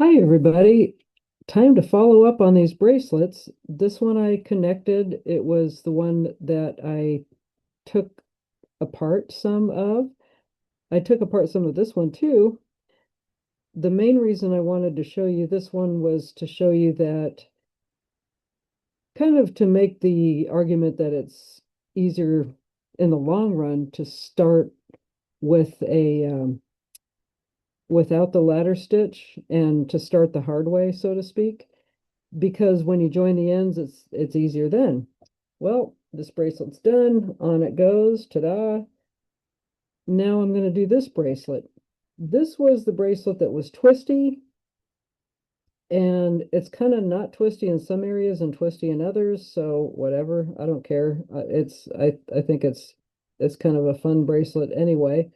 Hi, everybody. Time to follow up on these bracelets. This one I connected. It was the one that I took apart some of. I took apart some of this one too. The main reason I wanted to show you this one was to show you that kind of to make the argument that it's easier in the long run to start with a without the ladder stitch and to start the hard way, so to speak. Because when you join the ends, it's easier then. Well, this bracelet's done. On it goes. Ta-da. Now I'm going to do this bracelet. This was the bracelet that was twisty, and it's kind of not twisty in some areas and twisty in others, so whatever. I don't care. I think it's kind of a fun bracelet anyway.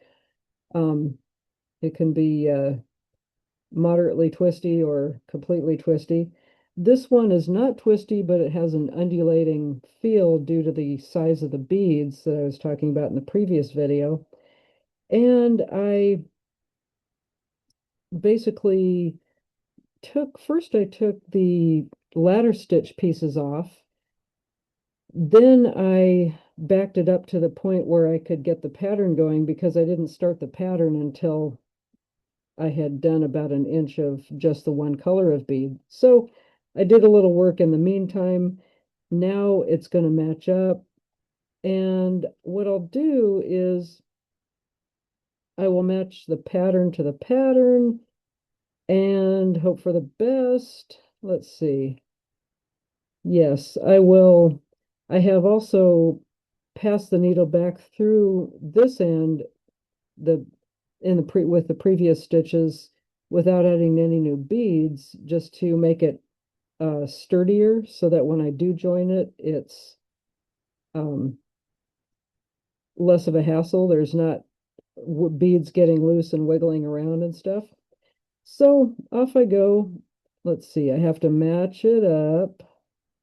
Um, it can be moderately twisty or completely twisty. This one is not twisty, but it has an undulating feel due to the size of the beads that I was talking about in the previous video. And I basically I took the ladder stitch pieces off. Then I backed it up to the point where I could get the pattern going because I didn't start the pattern until I had done about an inch of just the one color of bead. So I did a little work in the meantime. Now it's going to match up. And what I'll do is I will match the pattern to the pattern and hope for the best. Let's see. Yes, I will. I have also passed the needle back through this end the in the pre with the previous stitches without adding any new beads, just to make it sturdier so that when I do join it, it's um, less of a hassle. There's not beads getting loose and wiggling around and stuff. So off I go. Let's see, I have to match it up.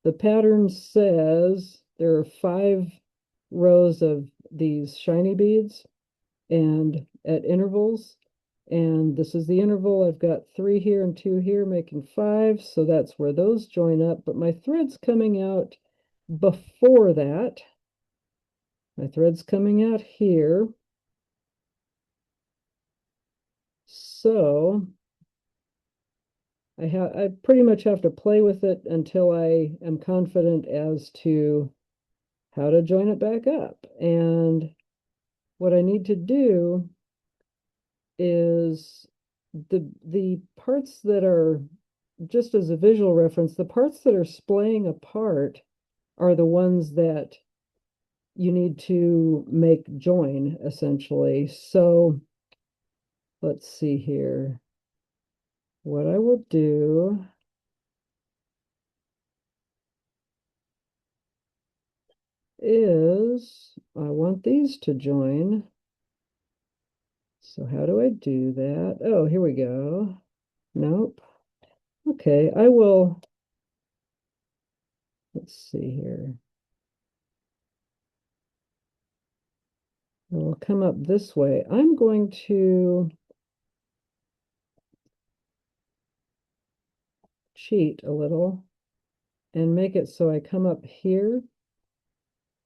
The pattern says there are 5 rows of these shiny beads and at intervals. And this is the interval. I've got 3 here and 2 here, making 5. So that's where those join up. But my thread's coming out before that. My thread's coming out here. So I pretty much have to play with it until I am confident as to how to join it back up. And what I need to do is the parts that are, just as a visual reference, the parts that are splaying apart are the ones that you need to make join essentially. So let's see here. What I will do is I want these to join. So how do I do that? Oh, here we go. Nope. Okay, I will, let's see here. I will come up this way. I'm going to cheat a little and make it so I come up here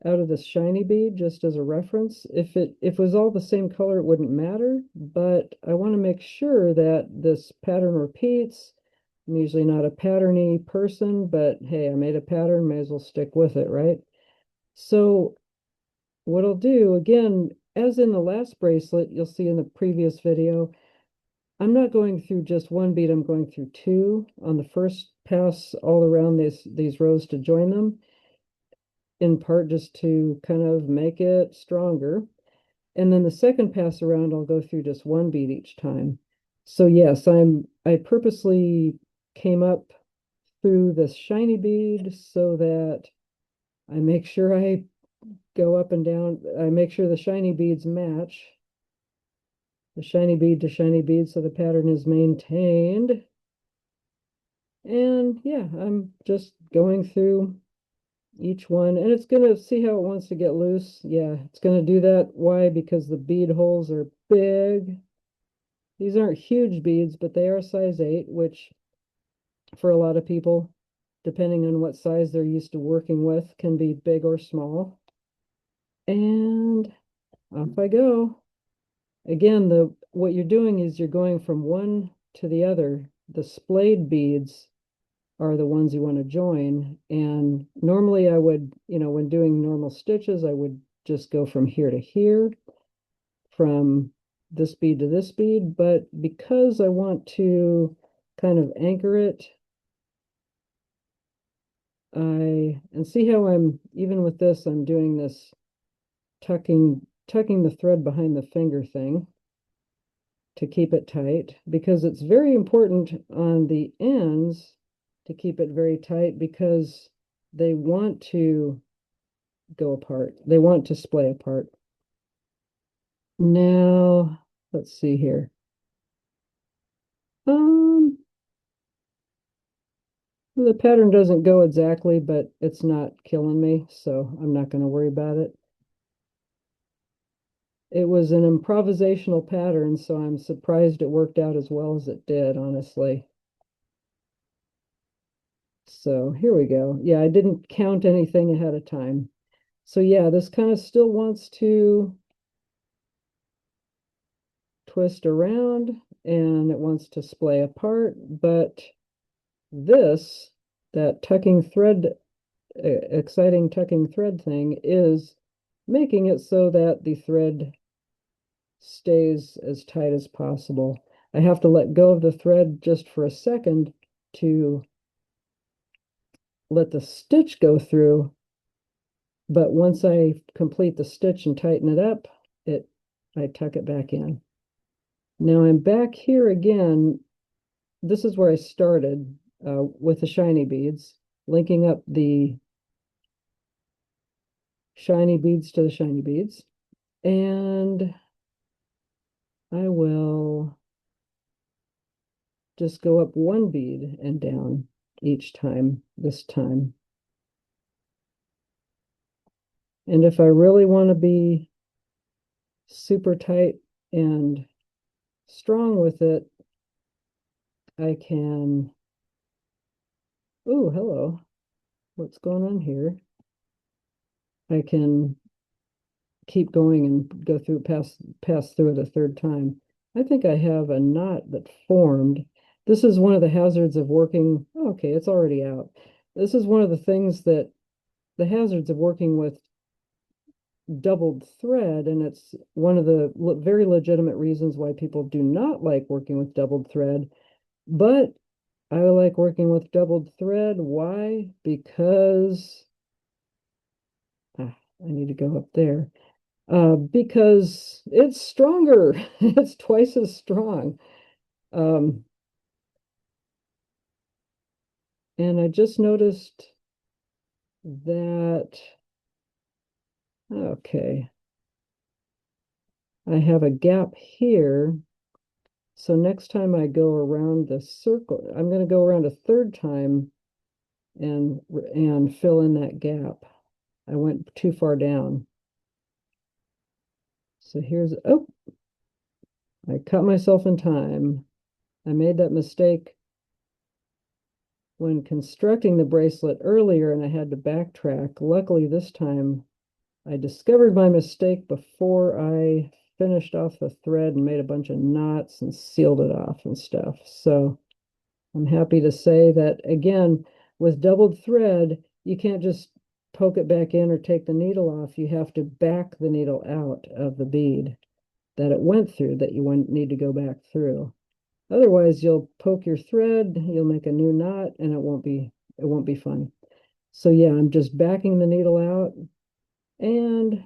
out of this shiny bead just as a reference. If it was all the same color, it wouldn't matter, but I want to make sure that this pattern repeats. I'm usually not a patterny person, but hey, I made a pattern, may as well stick with it, right? So what I'll do, again, as in the last bracelet, you'll see in the previous video, I'm not going through just one bead, I'm going through 2 on the first pass all around these rows to join them, in part just to kind of make it stronger. And then the second pass around, I'll go through just 1 bead each time. So yes, I purposely came up through this shiny bead so that I make sure I go up and down. I make sure the shiny beads match the shiny bead to shiny bead so the pattern is maintained. And yeah, I'm just going through each one, and it's gonna see how it wants to get loose. Yeah, it's gonna do that. Why? Because the bead holes are big. These aren't huge beads, but they are size 8, which for a lot of people, depending on what size they're used to working with, can be big or small. And off I go. Again, what you're doing is you're going from one to the other. The splayed beads are the ones you want to join. And normally I would, when doing normal stitches, I would just go from here to here, from this bead to this bead. But because I want to kind of anchor it, and see how even with this, I'm doing this tucking the thread behind the finger thing to keep it tight, because it's very important on the ends to keep it very tight, because they want to go apart. They want to splay apart. Now, let's see here. The pattern doesn't go exactly, but it's not killing me, so I'm not going to worry about it. It was an improvisational pattern, so I'm surprised it worked out as well as it did, honestly. So here we go. Yeah, I didn't count anything ahead of time. So yeah, this kind of still wants to twist around and it wants to splay apart, but this, that tucking thread, exciting tucking thread thing is making it so that the thread stays as tight as possible. I have to let go of the thread just for a second to let the stitch go through, but once I complete the stitch and tighten it up, I tuck it back in. Now I'm back here again. This is where I started with the shiny beads, linking up the shiny beads to the shiny beads. And I will just go up one bead and down each time, this time. And if I really want to be super tight and strong with it, I can, oh, hello, what's going on here? I can keep going and go through, pass through it a third time. I think I have a knot that formed. This is one of the hazards of working, okay, it's already out. This is one of the things that the hazards of working with doubled thread, and it's one of the very legitimate reasons why people do not like working with doubled thread. But I like working with doubled thread. Why? Because I need to go up there. Because it's stronger. It's twice as strong. Um, and I just noticed that, okay, I have a gap here. So next time I go around the circle, I'm going to go around a third time and fill in that gap. I went too far down. So here's, oh, I cut myself in time. I made that mistake when constructing the bracelet earlier and I had to backtrack. Luckily, this time I discovered my mistake before I finished off the thread and made a bunch of knots and sealed it off and stuff. So I'm happy to say that, again, with doubled thread, you can't just poke it back in or take the needle off. You have to back the needle out of the bead that it went through, that you need to go back through. Otherwise, you'll poke your thread, you'll make a new knot, and it won't be fun. So yeah, I'm just backing the needle out and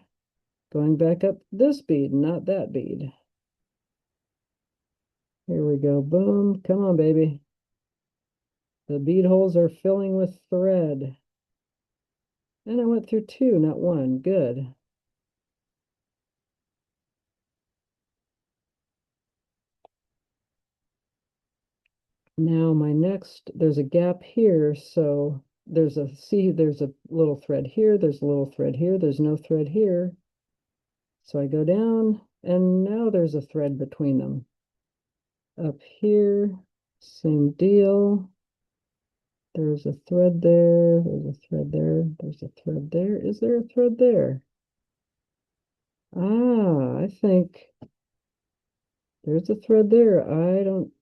going back up this bead, not that bead. Here we go. Boom. Come on, baby. The bead holes are filling with thread. And I went through two, not one. Good. Now my next, there's a gap here, so there's a little thread here, there's a little thread here, there's no thread here. So I go down, and now there's a thread between them. Up here, same deal. There's a thread there, there's a thread there, there's a thread there. Is there a thread there? Ah, I think there's a thread there. I don't,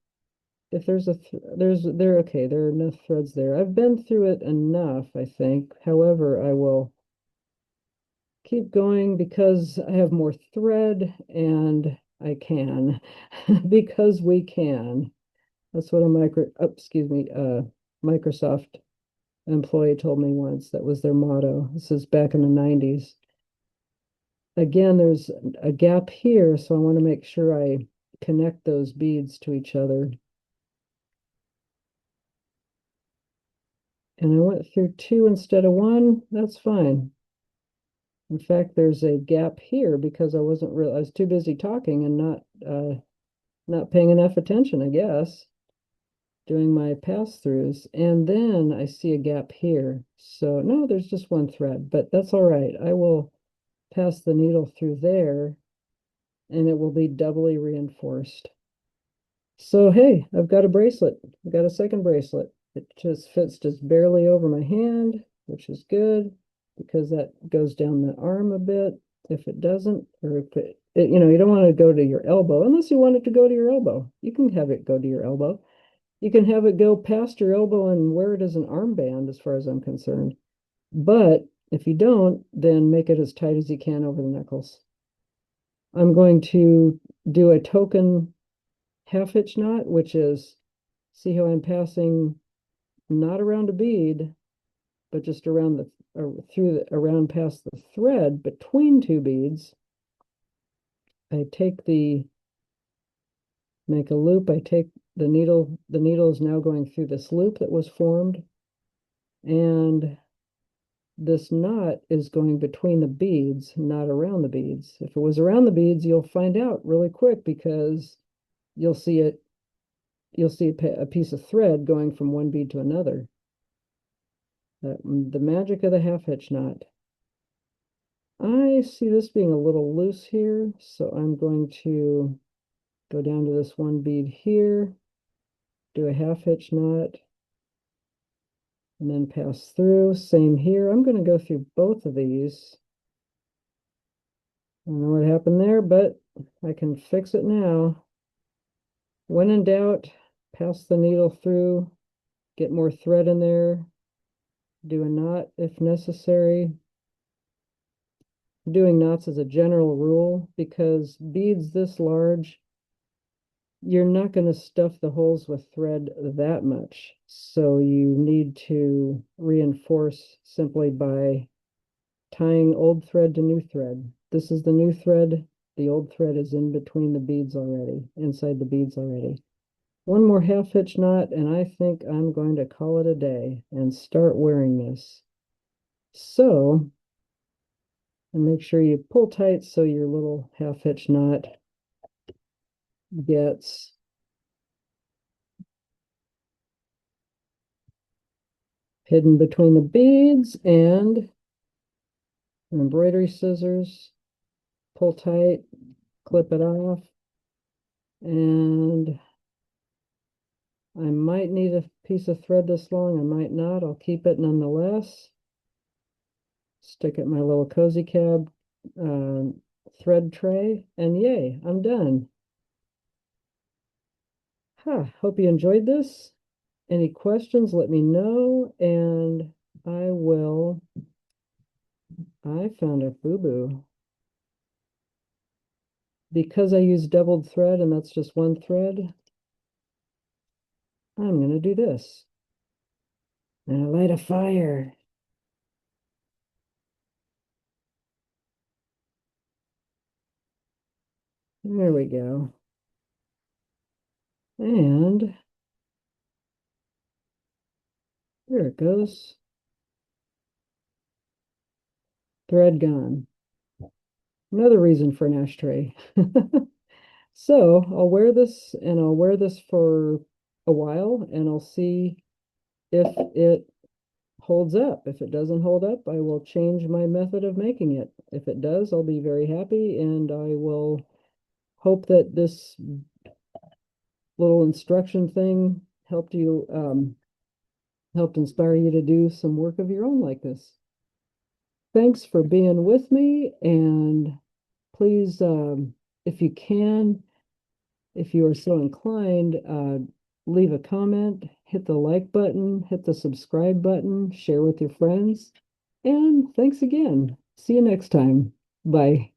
if there's a, okay, there are enough threads there. I've been through it enough, I think. However, I will keep going because I have more thread and I can, because we can. That's what Microsoft employee told me once. That was their motto. This is back in the 90s. Again, there's a gap here, so I want to make sure I connect those beads to each other. And I went through two instead of one. That's fine. In fact, there's a gap here because I was too busy talking and not paying enough attention, I guess, doing my pass-throughs. And then I see a gap here. So no, there's just one thread, but that's all right. I will pass the needle through there and it will be doubly reinforced. So hey, I've got a bracelet. I've got a second bracelet. It just fits just barely over my hand, which is good because that goes down the arm a bit. If it doesn't, or if you know, you don't want to go to your elbow unless you want it to go to your elbow. You can have it go to your elbow. You can have it go past your elbow and wear it as an armband, as far as I'm concerned. But if you don't, then make it as tight as you can over the knuckles. I'm going to do a token half hitch knot, which is, see how I'm passing not around a bead, but just around around past the thread between two beads. I make a loop, I take the needle is now going through this loop that was formed, and this knot is going between the beads, not around the beads. If it was around the beads, you'll find out really quick because you'll see a piece of thread going from one bead to another. The magic of the half hitch knot. I see this being a little loose here, so I'm going to go down to this one bead here, do a half hitch knot, and then pass through. Same here. I'm going to go through both of these. I don't know what happened there, but I can fix it now. When in doubt, pass the needle through, get more thread in there, do a knot if necessary. Doing knots as a general rule because beads this large, you're not going to stuff the holes with thread that much. So you need to reinforce simply by tying old thread to new thread. This is the new thread. The old thread is in between the beads already, inside the beads already. One more half hitch knot, and I think I'm going to call it a day and start wearing this. So, and make sure you pull tight so your little half hitch knot gets hidden between the beads, and embroidery scissors, pull tight, clip it off, and I might need a piece of thread this long, I might not, I'll keep it nonetheless. Stick it in my little cozy cab thread tray, and yay, I'm done. Hope you enjoyed this. Any questions, let me know, and I found a boo-boo. Because I use doubled thread and that's just one thread, I'm going to do this. And I light a fire. There we go. And there it goes. Thread gone. Another reason for an ashtray. So I'll wear this and I'll wear this for a while and I'll see if it holds up. If it doesn't hold up, I will change my method of making it. If it does, I'll be very happy and I will hope that this little instruction thing helped inspire you to do some work of your own like this. Thanks for being with me, and please, if you can, if you are so inclined, leave a comment, hit the like button, hit the subscribe button, share with your friends, and thanks again. See you next time. Bye.